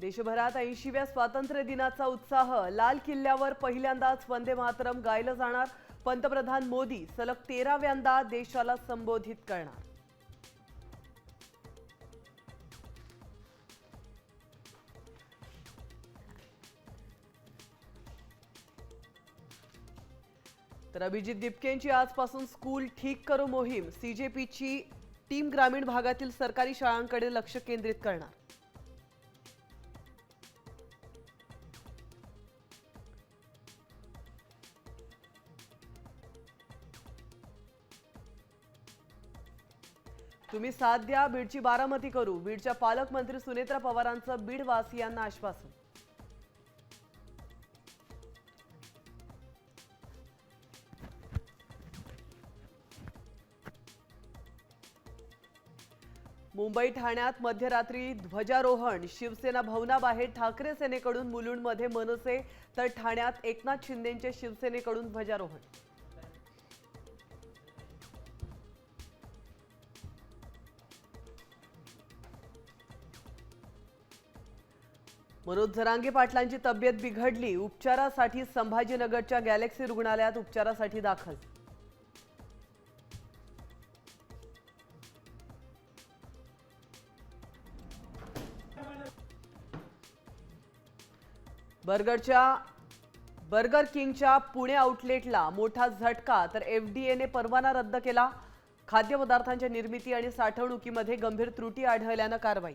देशभरात 80व्या स्वातंत्र्य दिनाचा उत्साह। लाल किल्ल्यावर पहिल्यांदाच वंदे मातरम गायलं जाणार। पंतप्रधान मोदी सलग 13व्यांदा देशाला संबोधित करणार। तर अभिजित दिपकेंची आजपासून स्कूल ठीक करो मोहीम। सीजेपीची टीम ग्रामीण भागातील सरकारी शाळांकडे लक्ष केंद्रित करणार। तुम्ही साथ द्या, बीडची बारामती करू। बीडच्या पालकमंत्री सुनेत्रा पवारांचं बीडवासियांना आश्वासन। मुंबई ठाण्यात मध्यरात्री ध्वजारोहण। शिवसेना भवनाबाहेर ठाकरे सेनेकडून, मुलुंडमध्ये मनसे, तर ठाण्यात एकनाथ शिंदेंचे शिवसेनेकडून ध्वजारोहण। मनोज जरांगे पाटलांची तब्येत बिघडली। उपचारासाठी संभाजीनगरच्या गॅलेक्सी रुग्णालयात उपचारासाठी दाखल। बर्गर किंगच्या पुणे आउटलेटला मोठा झटका, तर एफडीएने परवाना रद्द केला। खाद्यपदार्थांच्या निर्मिती आणि साठवणुकीमध्ये गंभीर त्रुटी आढळल्यानं कारवाई।